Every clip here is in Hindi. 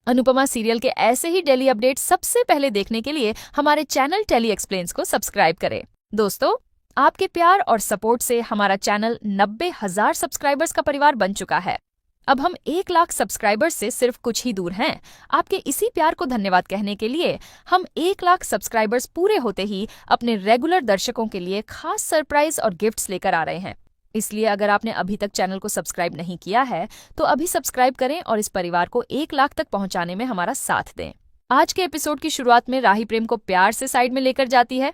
अनुपमा सीरियल के ऐसे ही डेली अपडेट सबसे पहले देखने के लिए हमारे चैनल टेली एक्सप्लेन्स को सब्सक्राइब करें। दोस्तों, आपके प्यार और सपोर्ट से हमारा चैनल 90,000 सब्सक्राइबर्स का परिवार बन चुका है। अब हम 1 लाख सब्सक्राइबर्स से सिर्फ कुछ ही दूर हैं। आपके इसी प्यार को धन्यवाद कहने के लिए हम 1 लाख सब्सक्राइबर्स पूरे होते ही अपने रेगुलर दर्शकों के लिए खास सरप्राइज और गिफ्ट्स लेकर आ रहे हैं। इसलिए अगर आपने अभी तक चैनल को सब्सक्राइब नहीं किया है तो अभी सब्सक्राइब करें और इस परिवार को 1 लाख तक पहुंचाने में हमारा साथ दें। आज के एपिसोड की शुरुआत में राही प्रेम को प्यार से साइड में लेकर जाती है।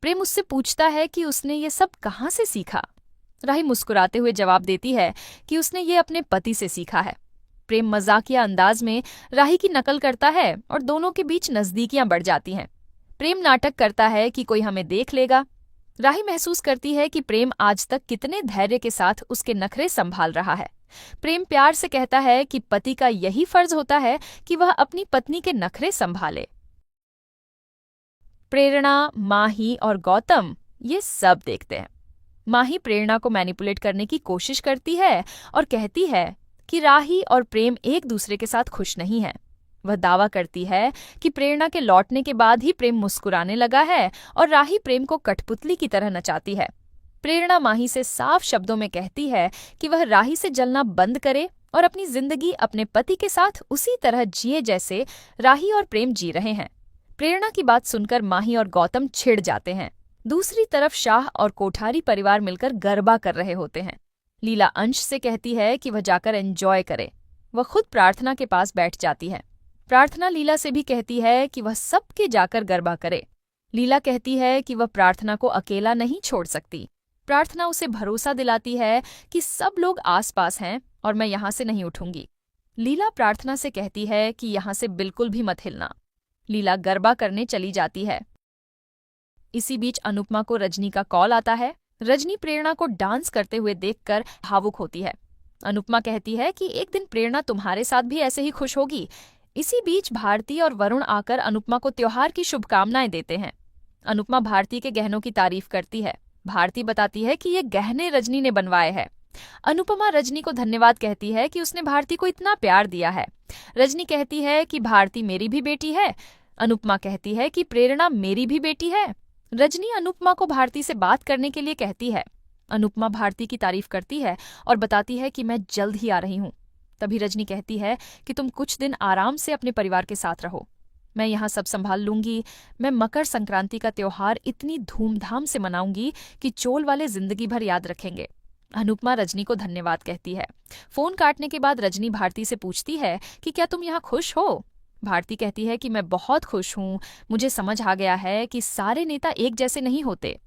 प्रेम उससे पूछता है कि उसने ये सब कहाँ से सीखा। राही मुस्कुराते हुए जवाब देती है कि उसने ये अपने पति से सीखा है। प्रेम मजाकिया अंदाज में राही की नकल करता है और दोनों के बीच नजदीकियां बढ़ जाती हैं। प्रेम नाटक करता है कि कोई हमें देख लेगा। राही महसूस करती है कि प्रेम आज तक कितने धैर्य के साथ उसके नखरे संभाल रहा है। प्रेम प्यार से कहता है कि पति का यही फर्ज होता है कि वह अपनी पत्नी के नखरे संभाले। प्रेरणा, माही और गौतम ये सब देखते हैं। माही प्रेरणा को मैनिपुलेट करने की कोशिश करती है और कहती है कि राही और प्रेम एक दूसरे के साथ खुश नहीं है। वह दावा करती है कि प्रेरणा के लौटने के बाद ही प्रेम मुस्कुराने लगा है और राही प्रेम को कठपुतली की तरह नचाती है। प्रेरणा माही से साफ शब्दों में कहती है कि वह राही से जलना बंद करे और अपनी जिंदगी अपने पति के साथ उसी तरह जिए जैसे राही और प्रेम जी रहे हैं। प्रेरणा की बात सुनकर माही और गौतम छिड़ जाते हैं। दूसरी तरफ शाह और कोठारी परिवार मिलकर गरबा कर रहे होते हैं। लीला अंश से कहती है कि वह जाकर एंजॉय करे। वह खुद प्रार्थना के पास बैठ जाती है। प्रार्थना लीला से भी कहती है कि वह सबके जाकर गरबा करे। लीला कहती है कि वह प्रार्थना को अकेला नहीं छोड़ सकती। प्रार्थना उसे भरोसा दिलाती है कि सब लोग आसपास हैं और मैं यहाँ से नहीं उठूंगी। लीला प्रार्थना से कहती है कि यहाँ से बिल्कुल भी मत हिलना। लीला गरबा करने चली जाती है। इसी बीच अनुपमा को रजनी का कॉल आता है। रजनी प्रेरणा को डांस करते हुए देखकर भावुक होती है। अनुपमा कहती है कि एक दिन प्रेरणा तुम्हारे साथ भी ऐसे ही खुश होगी। इसी बीच भारती और वरुण आकर अनुपमा को त्योहार की शुभकामनाएं देते हैं। अनुपमा भारती के गहनों की तारीफ करती है। भारती बताती है कि ये गहने रजनी ने बनवाए हैं। अनुपमा रजनी को धन्यवाद कहती है कि उसने भारती को इतना प्यार दिया है। रजनी कहती है कि भारती मेरी भी बेटी है। अनुपमा कहती है कि प्रेरणा मेरी भी बेटी है। रजनी अनुपमा को भारती से बात करने के लिए कहती है। अनुपमा भारती की तारीफ करती है और बताती है कि मैं जल्द ही आ रही हूँ। तभी रजनी कहती है कि तुम कुछ दिन आराम से अपने परिवार के साथ रहो, मैं यहाँ सब संभाल लूंगी। मैं मकर संक्रांति का त्योहार इतनी धूमधाम से मनाऊंगी कि चोल वाले जिंदगी भर याद रखेंगे। अनुपमा रजनी को धन्यवाद कहती है। फोन काटने के बाद रजनी भारती से पूछती है कि क्या तुम यहाँ खुश हो। भारती कहती है कि मैं बहुत खुश हूँ। मुझे समझ आ गया है कि सारे नेता एक जैसे नहीं होते।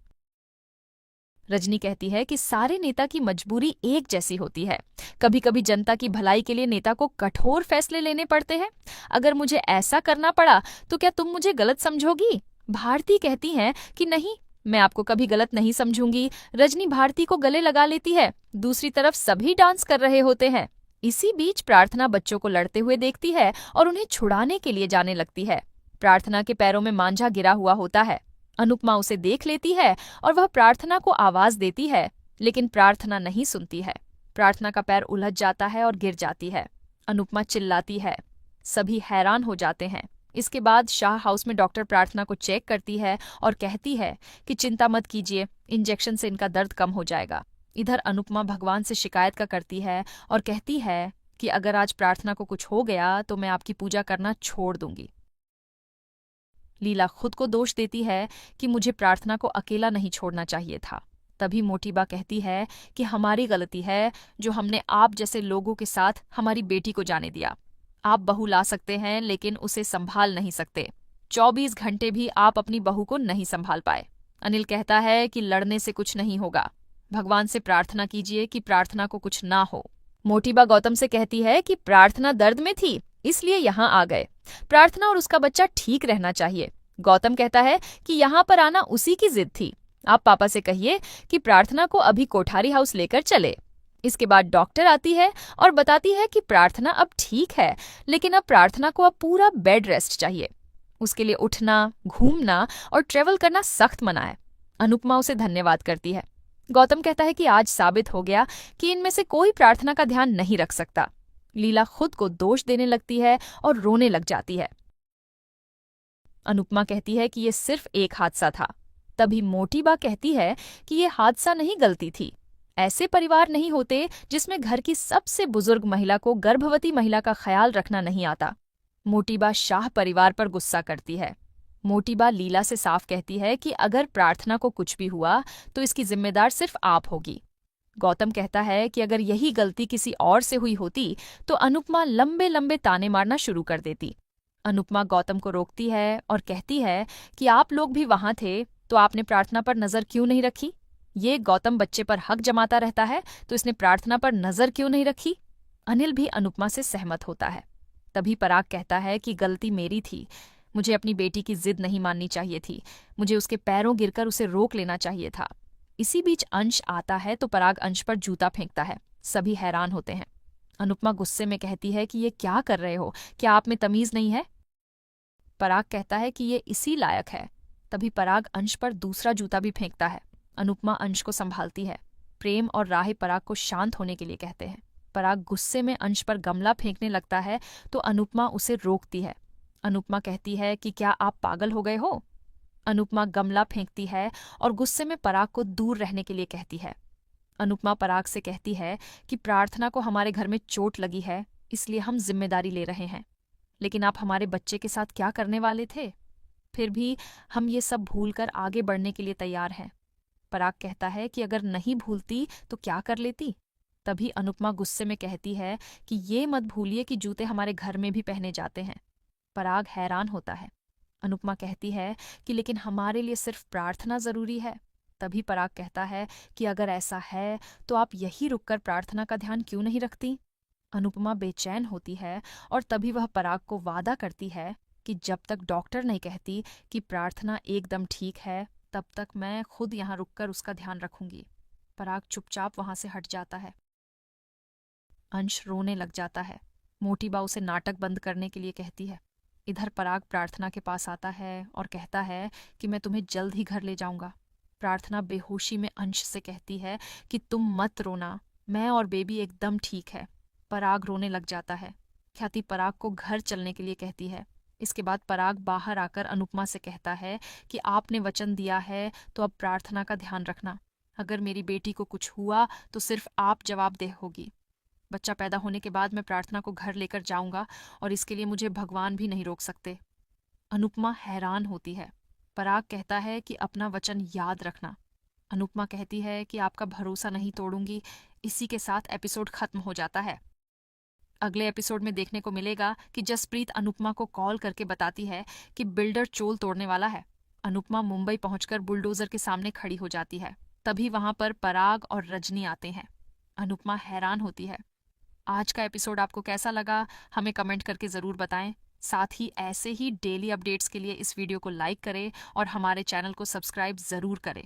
रजनी कहती है कि सारे नेता की मजबूरी एक जैसी होती है। कभी कभी जनता की भलाई के लिए नेता को कठोर फैसले लेने पड़ते हैं। अगर मुझे ऐसा करना पड़ा तो क्या तुम मुझे गलत समझोगी। भारती कहती हैं कि नहीं, मैं आपको कभी गलत नहीं समझूंगी। रजनी भारती को गले लगा लेती है। दूसरी तरफ सभी डांस कर रहे होते हैं। इसी बीच प्रार्थना बच्चों को लड़ते हुए देखती है और उन्हें छुड़ाने के लिए जाने लगती है। प्रार्थना के पैरों में मांझा गिरा हुआ होता है। अनुपमा उसे देख लेती है और वह प्रार्थना को आवाज देती है, लेकिन प्रार्थना नहीं सुनती है। प्रार्थना का पैर उलझ जाता है और गिर जाती है। अनुपमा चिल्लाती है। सभी हैरान हो जाते हैं। इसके बाद शाह हाउस में डॉक्टर प्रार्थना को चेक करती है और कहती है कि चिंता मत कीजिए, इंजेक्शन से इनका दर्द कम हो जाएगा। इधर अनुपमा भगवान से शिकायत का करती है और कहती है कि अगर आज प्रार्थना को कुछ हो गया तो मैं आपकी पूजा करना छोड़ दूंगी। लीला खुद को दोष देती है कि मुझे प्रार्थना को अकेला नहीं छोड़ना चाहिए था। तभी मोटीबा कहती है कि हमारी गलती है जो हमने आप जैसे लोगों के साथ हमारी बेटी को जाने दिया। आप बहू ला सकते हैं लेकिन उसे संभाल नहीं सकते। 24 घंटे भी आप अपनी बहू को नहीं संभाल पाए। अनिल कहता है कि लड़ने से कुछ नहीं होगा। भगवान से प्रार्थना कीजिए कि प्रार्थना को कुछ ना हो। मोटीबा गौतम से कहती है कि प्रार्थना दर्द में थी इसलिए यहाँ आ गए। प्रार्थना और उसका बच्चा ठीक रहना चाहिए। गौतम कहता है कि यहाँ पर आना उसी की जिद थी। आप पापा से कहिए कि प्रार्थना को अभी कोठारी हाउस लेकर चले। इसके बाद डॉक्टर आती है और बताती है कि प्रार्थना अब ठीक है, लेकिन अब प्रार्थना को अब पूरा बेड रेस्ट चाहिए। उसके लिए उठना, घूमना और ट्रेवल करना सख्त मना है। अनुपमा उसे धन्यवाद करती है। गौतम कहता है कि आज साबित हो गया कि इनमें से कोई प्रार्थना का ध्यान नहीं रख सकता। लीला खुद को दोष देने लगती है और रोने लग जाती है। अनुपमा कहती है कि ये सिर्फ एक हादसा था। तभी मोटी बा कहती है कि ये हादसा नहीं, गलती थी। ऐसे परिवार नहीं होते जिसमें घर की सबसे बुजुर्ग महिला को गर्भवती महिला का ख्याल रखना नहीं आता। मोटी बा शाह परिवार पर गुस्सा करती है। मोटी बा लीला से साफ कहती है कि अगर प्रार्थना को कुछ भी हुआ तो इसकी जिम्मेदार सिर्फ आप होगी। गौतम कहता है कि अगर यही गलती किसी और से हुई होती तो अनुपमा लंबे लंबे ताने मारना शुरू कर देती। अनुपमा गौतम को रोकती है और कहती है कि आप लोग भी वहां थे तो आपने प्रार्थना पर नजर क्यों नहीं रखी? ये गौतम बच्चे पर हक जमाता रहता है तो इसने प्रार्थना पर नजर क्यों नहीं रखी? अनिल भी अनुपमा से सहमत होता है। तभी पराग कहता है कि गलती मेरी थी, मुझे अपनी बेटी की जिद नहीं माननी चाहिए थी, मुझे उसके पैरों गिरकर उसे रोक लेना चाहिए था। इसी बीच अंश आता है तो पराग अंश पर जूता फेंकता है। सभी हैरान होते हैं। अनुपमा गुस्से में कहती है कि ये क्या कर रहे हो, क्या आप में तमीज नहीं है? पराग कहता है कि ये इसी लायक है। तभी पराग अंश पर दूसरा जूता भी फेंकता है। अनुपमा अंश को संभालती है। प्रेम और राही पराग को शांत होने के लिए कहते हैं। पराग गुस्से में अंश पर गमला फेंकने लगता है तो अनुपमा उसे रोकती है। अनुपमा कहती है कि क्या आप पागल हो गए हो? अनुपमा गमला फेंकती है और गुस्से में पराग को दूर रहने के लिए कहती है। अनुपमा पराग से कहती है कि प्रार्थना को हमारे घर में चोट लगी है, इसलिए हम जिम्मेदारी ले रहे हैं, लेकिन आप हमारे बच्चे के साथ क्या करने वाले थे? फिर भी हम ये सब भूलकर आगे बढ़ने के लिए तैयार हैं। पराग कहता है कि अगर नहीं भूलती तो क्या कर लेती? तभी अनुपमा गुस्से में कहती है कि ये मत भूलिए कि जूते हमारे घर में भी पहने जाते हैं। पराग हैरान होता है। अनुपमा कहती है कि लेकिन हमारे लिए सिर्फ प्रार्थना जरूरी है। तभी पराग कहता है कि अगर ऐसा है तो आप यही रुककर प्रार्थना का ध्यान क्यों नहीं रखती? अनुपमा बेचैन होती है और तभी वह पराग को वादा करती है कि जब तक डॉक्टर नहीं कहती कि प्रार्थना एकदम ठीक है तब तक मैं खुद यहाँ रुककर उसका ध्यान रखूंगी। पराग चुपचाप वहां से हट जाता है। अंश रोने लग जाता है। मोटी बा उसे नाटक बंद करने के लिए कहती है। इधर पराग प्रार्थना के पास आता है और कहता है कि मैं तुम्हें जल्द ही घर ले जाऊंगा। प्रार्थना बेहोशी में अंश से कहती है कि तुम मत रोना, मैं और बेबी एकदम ठीक है। पराग रोने लग जाता है। ख्याति पराग को घर चलने के लिए कहती है। इसके बाद पराग बाहर आकर अनुपमा से कहता है कि आपने वचन दिया है तो अब प्रार्थना का ध्यान रखना। अगर मेरी बेटी को कुछ हुआ तो सिर्फ आप जवाबदेह होगी। बच्चा पैदा होने के बाद मैं प्रार्थना को घर लेकर जाऊंगा और इसके लिए मुझे भगवान भी नहीं रोक सकते। अनुपमा हैरान होती है। पराग कहता है कि अपना वचन याद रखना। अनुपमा कहती है कि आपका भरोसा नहीं तोड़ूंगी। इसी के साथ एपिसोड खत्म हो जाता है। अगले एपिसोड में देखने को मिलेगा कि जसप्रीत अनुपमा को कॉल करके बताती है कि बिल्डर चोल तोड़ने वाला है। अनुपमा मुंबई पहुंचकर बुलडोजर के सामने खड़ी हो जाती है। तभी वहां पर पराग और रजनी आते हैं। अनुपमा हैरान होती है। आज का एपिसोड आपको कैसा लगा हमें कमेंट करके ज़रूर बताएं। साथ ही ऐसे ही डेली अपडेट्स के लिए इस वीडियो को लाइक करें और हमारे चैनल को सब्सक्राइब ज़रूर करें।